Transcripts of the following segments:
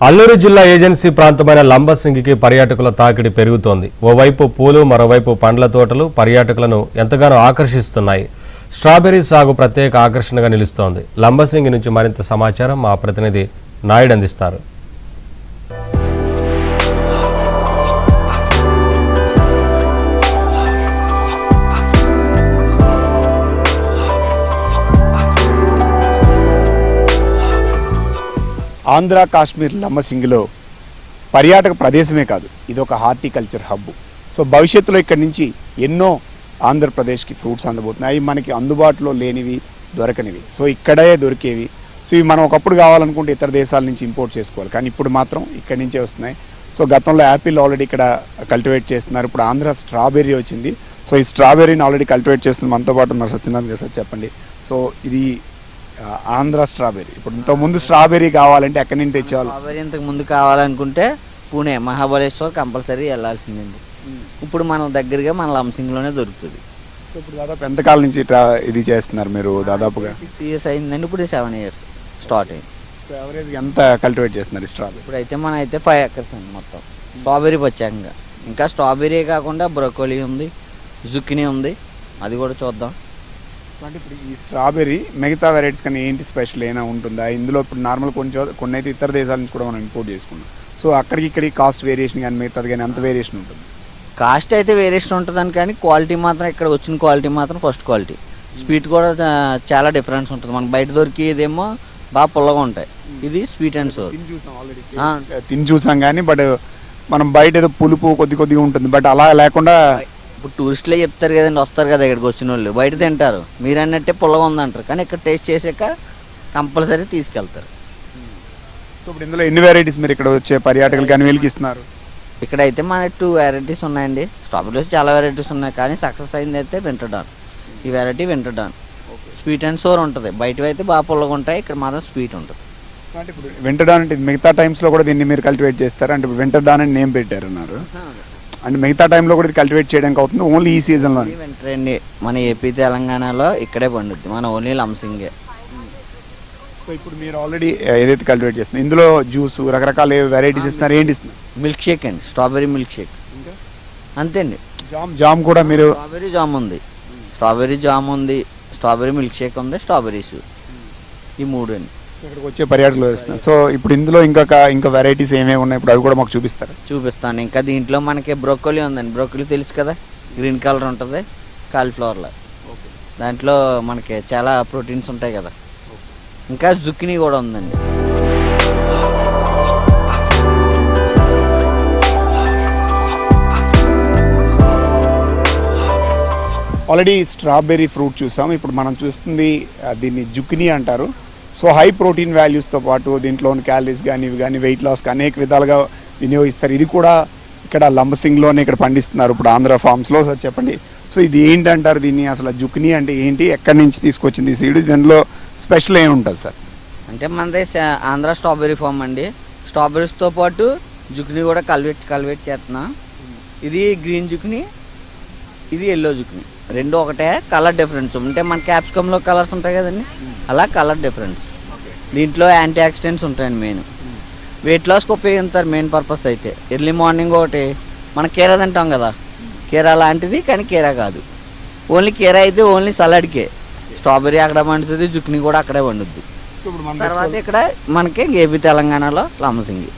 అల్లూరు జిల్లా ఏజెన్సీ ప్రాంతమైన లంబసింగికి పర్యాటకుల తాకిడి పెరుగుతోంది. ఓవైపు పూలు, మరోవైపు పండ్ల తోటలు పర్యాటకులను ఎంతగానో ఆకర్షిస్తున్నాయి. స్ట్రాబెర్రీ సాగు ప్రత్యేక ఆకర్షణగా నిలుస్తోంది. లంబసింగి నుంచి మరింత సమాచారం మా ప్రతినిధి నాయుడు అందిస్తారు. ఆంధ్ర కాశ్మీర్ లంబసింగిలో పర్యాటక ప్రదేశమే కాదు, ఇది ఒక హార్టికల్చర్ హబ్. సో భవిష్యత్తులో ఇక్కడి నుంచి ఎన్నో ఆంధ్రప్రదేశ్కి ఫ్రూట్స్ అందబోతున్నాయి. అవి మనకి అందుబాటులో లేనివి, దొరకనివి. సో ఇక్కడే దొరికేవి. సో ఇవి మనం ఒకప్పుడు కావాలనుకుంటే ఇతర దేశాల నుంచి ఇంపోర్ట్ చేసుకోవాలి, కానీ ఇప్పుడు మాత్రం ఇక్కడి నుంచే వస్తున్నాయి. సో గతంలో యాపిల్ ఆల్రెడీ ఇక్కడ కల్టివేట్ చేస్తున్నారు. ఇప్పుడు ఆంధ్ర స్ట్రాబెర్రీ వచ్చింది. సో ఈ స్ట్రాబెర్రీని ఆల్రెడీ కల్టివేట్ చేస్తున్న మనతో పాటు ఉన్నారు సత్యనారాయణ గారు. సార్ చెప్పండి, సో ఇది ఆంధ్ర స్ట్రాబెర్రీ. ఇప్పుడు ఇంతకుముందు స్ట్రాబెర్రీ కావాలంటే ఎక్కడి నుంచి తెచ్చేవాళ్ళు? స్ట్రాబెర్రీ ఇంతకు ముందు కావాలనుకుంటే పూణే, మహాబలేశ్వర్ కంపల్సరీ వెళ్ళాల్సిందండి. ఇప్పుడు మన దగ్గరగా మన లంబసింగిలోనే దొరుకుతుంది. ఇప్పుడు దాదాపు ఎంతకాలం నుంచి ఇది చేస్తున్నారు మీరు? దాదాపుగా 6 years అయిందండి. ఇప్పుడు 7 years స్టార్ట్ అయింది. ఎవరేజ్ ఎంత కల్టివేట్ చేస్తున్నారు స్ట్రాబెర్రీ? ఇప్పుడైతే మన అయితే 5 acres అండి మొత్తం స్ట్రాబెర్రీ ప్రత్యేకంగా. ఇంకా స్ట్రాబెర్రీ కాకుండా బ్రోకోలీ ఉంది, జుకినీ ఉంది, అది కూడా చూద్దాం. అంటే ఇప్పుడు ఈ స్ట్రాబెర్రీ మిగతా వెరైటీస్ కానీ ఏంటి స్పెషల్ ఏమైనా ఉంటుందా ఇందులో? ఇప్పుడు నార్మల్ కొన్ని అయితే ఇతర దేశాల నుంచి కూడా మనం ఇంపోర్ట్ చేసుకున్నాం. సో అక్కడికి ఇక్కడికి కాస్ట్ వేరియేషన్ కానీ మిగతాది కానీ అంత వేరియేషన్ ఉంటుంది? కాస్ట్ అయితే వేరియేషన్ ఉంటుందని, కానీ క్వాలిటీ మాత్రం ఇక్కడ వచ్చిన క్వాలిటీ మాత్రం ఫస్ట్ క్వాలిటీ. స్వీట్ కూడా చాలా డిఫరెన్స్ ఉంటుంది. మనకు బయట దొరికేదేమో బాగా పుల్లగా ఉంటాయి, ఇది స్వీట్ అండ్ సోర్. తిని చూసాం కానీ బట్ మనం బయట ఏదో పులుపు కొద్దిగా ఉంటుంది, బట్ అలా లేకుండా ఇప్పుడు టూరిస్టులే చెప్తారు కదండి, వస్తారు కదా ఇక్కడికి వచ్చిన వాళ్ళు, బయట తింటారు మీరు అన్నట్టే పుల్లగా ఉందంటారు, కానీ ఇక్కడ టేస్ట్ చేసాక కంపల్సరీ తీసుకెళ్తారు. సో ఇప్పుడు ఇందులో ఎన్ని వెరైటీస్ మీరు ఇక్కడ వచ్చే పర్యాటకులు కానీ వీళ్ళకి ఇస్తున్నారు? ఇక్కడ అయితే మన 2 varieties ఉన్నాయండి. స్ట్రాబెరీస్ చాలా వెరైటీస్ ఉన్నాయి, కానీ సక్సెస్ అయింది అయితే వింటర్డాన్. ఈ వెరైటీ వింటర్డాన్ స్వీట్ అండ్ సోర్ ఉంటుంది. బయటవి అయితే బాగా పుల్లగా ఉంటాయి, ఇక్కడ మాత్రం స్వీట్ ఉంటుంది. అంటే ఇప్పుడు వింటర్డాన్ అంటే మిగతా టైమ్స్లో కూడా దీన్ని మీరు కల్టివేట్ చేస్తారు అంటే వింటర్డాన్ అని నేమ్ పెట్టారన్నారు. అంటే మిగతా టైంలో కూడా ఇది కల్టివేట్ చేయడానికి అవుతుంది, ఓన్లీ ఈ సీజన్లో? వెంటనే మన ఏపీ తెలంగాణలో ఇక్కడే పండుద్ది, మన ఓన్లీ లంబసింగే. సో ఇప్పుడు మీరు ఆల్రెడీ ఏదైతే కల్టివేట్ చేస్తున్నారు ఇందులో జ్యూస్ రకరకాల వెరైటీస్ ఇస్తున్నారు, ఏంటి ఇస్తున్నారు? మిల్క్ షేక్ అండి, స్ట్రాబెరీ మిల్క్ షేక్ అంతే అండి. జామ్ కూడా మీరు? స్ట్రాబెరీ జామ్ ఉంది, స్ట్రాబెరీ జామ్ ఉంది, స్ట్రాబెరీ మిల్క్ షేక్ ఉంది, స్ట్రాబెరీస్, ఈ 3 అండి ఇక్కడికి వచ్చే పర్యాటకులు వేస్తున్నారు. సో ఇప్పుడు ఇందులో ఇంకా వెరైటీస్ ఏమేమి ఉన్నాయి ఇప్పుడు అవి కూడా మాకు చూపిస్తాను. ఇంకా దీంట్లో మనకి బ్రోకోలీ ఉందండి. బ్రోకోలీ తెలుసు కదా, గ్రీన్ కలర్ ఉంటుంది, కాలీఫ్లవర్లో. దాంట్లో మనకి చాలా ప్రోటీన్స్ ఉంటాయి కదా. ఇంకా జుకినీ కూడా ఉందండి. ఆల్రెడీ స్ట్రాబెర్రీ ఫ్రూట్ చూసాం, ఇప్పుడు మనం చూస్తుంది దీన్ని జుకినీ అంటారు. సో హై ప్రోటీన్ వాల్యూస్తో పాటు దీంట్లోని క్యాలరీస్ కానీ ఇవి కానీ వెయిట్ లాస్కి అనేక విధాలుగా వినియోగిస్తారు. ఇది కూడా ఇక్కడ లంబసింగ్లోనే ఇక్కడ పండిస్తున్నారు ఇప్పుడు ఆంధ్ర ఫార్మ్స్లో. సార్ చెప్పండి, సో ఇది ఏంటంటారు దీన్ని? అసలు జుకినీ అంటే ఏంటి, ఎక్కడి నుంచి తీసుకొచ్చింది సీడ్, దీనిలో స్పెషల్ ఏమి ఉంటుంది సార్? అంటే మనది ఆంధ్ర స్ట్రాబెర్రీ ఫార్మ్ అండి. స్ట్రాబెర్రీస్తో పాటు జుకినీ కూడా కల్టివేట్ చేస్తున్నాం. ఇది గ్రీన్ జుకినీ, ఇది ఎల్లో జుకినీ, రెండు ఒకటే, కలర్ డిఫరెన్స్ అంటే మన క్యాప్సికంలో కలర్స్ ఉంటాయి కదండి, అలా కలర్ డిఫరెన్స్. దీంట్లో యాంటీ ఆక్సిడెంట్స్ ఉంటాయండి. మెయిన్ వెయిట్ లాస్కి ఉపయోగిస్తారు మెయిన్ పర్పస్. అయితే ఎర్లీ మార్నింగ్ ఒకటి మన కీరా తింటాం కదా, కీరా లాంటిది కానీ కీరా కాదు. ఓన్లీ కీరా అయితే ఓన్లీ సలాడ్కే. స్ట్రాబెర్రీ అక్కడ పండుతుంది, జుకినీ కూడా అక్కడే పండుద్ది. తర్వాత ఇక్కడ మనకి ఏపీ తెలంగాణలో లంబసింగి.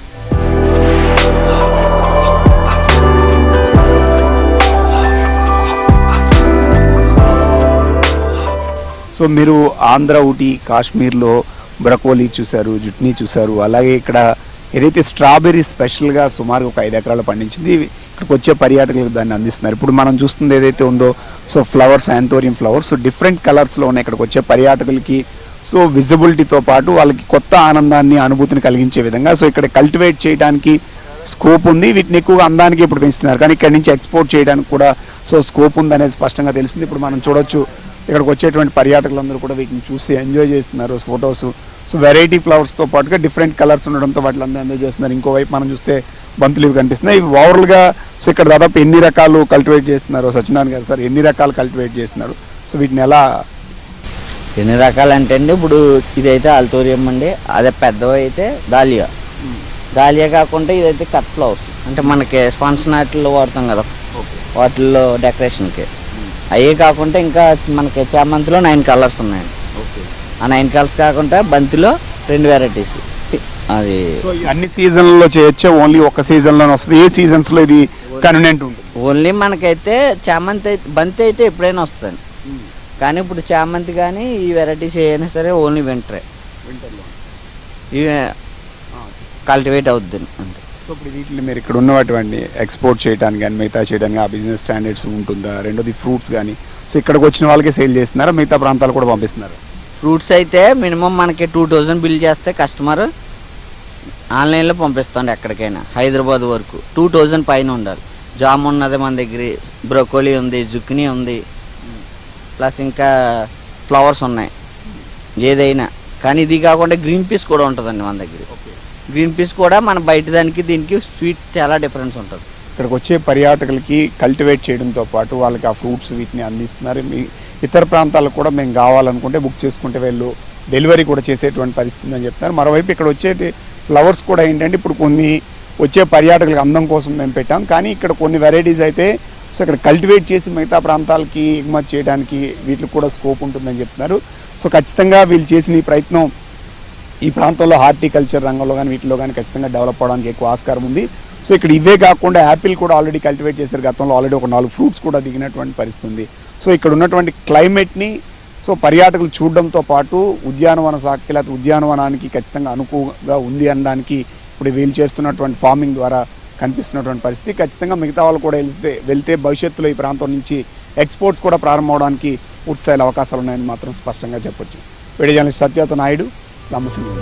సో మీరు ఆంధ్ర, ఊటీ, కాశ్మీర్లో బ్రకోలీ చూశారు, జుట్నీ చూశారు, అలాగే ఇక్కడ ఏదైతే స్ట్రాబెర్రీ స్పెషల్గా సుమారు ఒక 5 ఎకరాలు పండించింది ఇక్కడికి వచ్చే పర్యాటకులకు దాన్ని అందిస్తున్నారు. ఇప్పుడు మనం చూస్తుంది ఏదైతే ఉందో, so flowers, anthurium flowers, so different కలర్స్లో ఉన్నాయి ఇక్కడికి వచ్చే పర్యాటకులకి. సో విజిబిలిటీతో పాటు వాళ్ళకి కొత్త ఆనందాన్ని, అనుభూతిని కలిగించే విధంగా సో ఇక్కడ కల్టివేట్ చేయడానికి స్కోప్ ఉంది. వీటిని ఎక్కువగా అందానికి ఇప్పుడు పెంచుతున్నారు, కానీ ఇక్కడ నుంచి ఎక్స్పోర్ట్ చేయడానికి కూడా సో స్కోప్ ఉంది అనేది స్పష్టంగా తెలిసింది. ఇప్పుడు మనం చూడొచ్చు ఇక్కడికి వచ్చేటువంటి పర్యాటకులందరూ కూడా వీటిని చూసి ఎంజాయ్ చేస్తున్నారు ఫొటోస్. సో వెరైటీ ఫ్లవర్స్తో పాటుగా డిఫరెంట్ కలర్స్ ఉండడంతో వాటిని అందరూ ఎంజాయ్ చేస్తున్నారు. ఇంకోవైపు మనం చూస్తే బంతులు ఇవి కనిపిస్తున్నాయి. ఇవి ఓవరాల్గా సో ఇక్కడ దాదాపు ఎన్ని రకాలు కల్టివేట్ చేస్తున్నారు సత్యనారాయణ గారు? సార్ ఎన్ని రకాలు కల్టివేట్ చేస్తున్నారు, సో వీటిని ఎలా ఎన్ని రకాలు అంటే అండి, ఇప్పుడు ఇదైతే ఆల్తోరియం అండి, అదే పెద్దవి అయితే దాలియా. దాలియా కాకుండా ఇదైతే కట్ ఫ్లవర్స్, అంటే మనకి ఫంక్షన్ వాటిల్లో వాడతాం కదా, వాటిల్లో డెకరేషన్కి. అవి కాకుండా ఇంకా మనకి చామంతిలో 9 కలర్స్ ఉన్నాయండి. ఆ 9 కలర్స్ కాకుండా బంతిలో 2 వెరైటీస్. అది అన్ని సీజన్లలో చేయొచ్చా, ఓన్లీ ఒక సీజన్లోనే వస్తుంది? ఏ సీజన్స్లో ఇది కన్వీనియంట్ ఉంటుంది? ఓన్లీ మనకైతే చామంతి అయితే, బంతి అయితే ఎప్పుడైనా వస్తుంది. కానీ ఇప్పుడు చామంతి కానీ ఈ వెరైటీస్ ఏదైనా సరే ఓన్లీ వింటరే, ఇవి కల్టివేట్ అవుద్ది అంతే. సో ఇప్పుడు వీటిని మీరు ఇక్కడ ఉన్నటువంటి ఎక్స్పోర్ట్ చేయడానికి కానీ మిగతా చేయడానికి ఆ బిజినెస్ స్టాండర్డ్స్ ఉంటుందా? రెండోది ఫ్రూట్స్ కానీ, సో ఇక్కడికి వచ్చిన వాళ్ళకే సేల్ చేస్తున్నారా, మిగతా ప్రాంతాలు కూడా పంపిస్తున్నారు? ఫ్రూట్స్ అయితే మినిమం మనకి 2000 బిల్ చేస్తే కస్టమర్ ఆన్లైన్లో పంపిస్తాండి ఎక్కడికైనా, హైదరాబాద్ వరకు 2000 పైన ఉండాలి. జామ్ ఉన్నది మన దగ్గర, బ్రోకోలీ ఉంది, జుక్నీ ఉంది, ప్లస్ ఇంకా ఫ్లవర్స్ ఉన్నాయి ఏదైనా. కానీ ఇది కాకుండా గ్రీన్ పీస్ కూడా ఉంటుందండి మన దగ్గర. గ్రీన్ పీస్ కూడా మన బయట దానికి దీనికి స్వీట్ చాలా డిఫరెన్స్ ఉంటుంది. ఇక్కడికి వచ్చే పర్యాటకులకి కల్టివేట్ చేయడంతో పాటు వాళ్ళకి ఆ ఫ్రూట్స్ వీటిని అందిస్తున్నారు. మీ ఇతర ప్రాంతాలకు కూడా మేము కావాలనుకుంటే బుక్ చేసుకుంటే వీళ్ళు డెలివరీ కూడా చేసేటువంటి పరిస్థితి అని చెప్తున్నారు. మరోవైపు ఇక్కడ వచ్చే ఫ్లవర్స్ కూడా ఏంటంటే ఇప్పుడు కొన్ని వచ్చే పర్యాటకులకు అందం కోసం మేము పెట్టాం, కానీ ఇక్కడ కొన్ని వెరైటీస్ అయితే సో ఇక్కడ కల్టివేట్ చేసి మిగతా ప్రాంతాలకి ఎగుమతి చేయడానికి వీటికి కూడా స్కోప్ ఉంటుందని చెప్తున్నారు. సో ఖచ్చితంగా వీళ్ళు చేసిన ఈ ప్రయత్నం ఈ ప్రాంతంలో హార్టికల్చర్ రంగంలో కానీ వీటిలో కానీ ఖచ్చితంగా డెవలప్ అవడానికి ఎక్కువ ఆస్కారం ఉంది. సో ఇక్కడ ఇవే కాకుండా యాపిల్ కూడా ఆల్రెడీ కల్టివేట్ చేశారు. గతంలో ఆల్రెడీ ఒక 4 ఫ్రూట్స్ కూడా దిగినటువంటి పరిస్థితి ఉంది. సో ఇక్కడ ఉన్నటువంటి క్లైమేట్ని సో పర్యాటకులు చూడడంతో పాటు ఉద్యానవన శాఖకి లేకపోతే ఉద్యానవనానికి ఖచ్చితంగా అనుకువగా ఉంది అనడానికి ఇప్పుడు వీళ్ళు చేస్తున్నటువంటి ఫార్మింగ్ ద్వారా కనిపిస్తున్నటువంటి పరిస్థితి. ఖచ్చితంగా మిగతా వాళ్ళు కూడా వెళ్తే భవిష్యత్తులో ఈ ప్రాంతం నుంచి ఎక్స్పోర్ట్స్ కూడా ప్రారంభం అవడానికి పూర్తి స్థాయిలో అవకాశాలు ఉన్నాయని మాత్రం స్పష్టంగా చెప్పొచ్చు. వీడియో జర్నలిస్ట్ సత్యతో నాయుడు, లంబసింగి.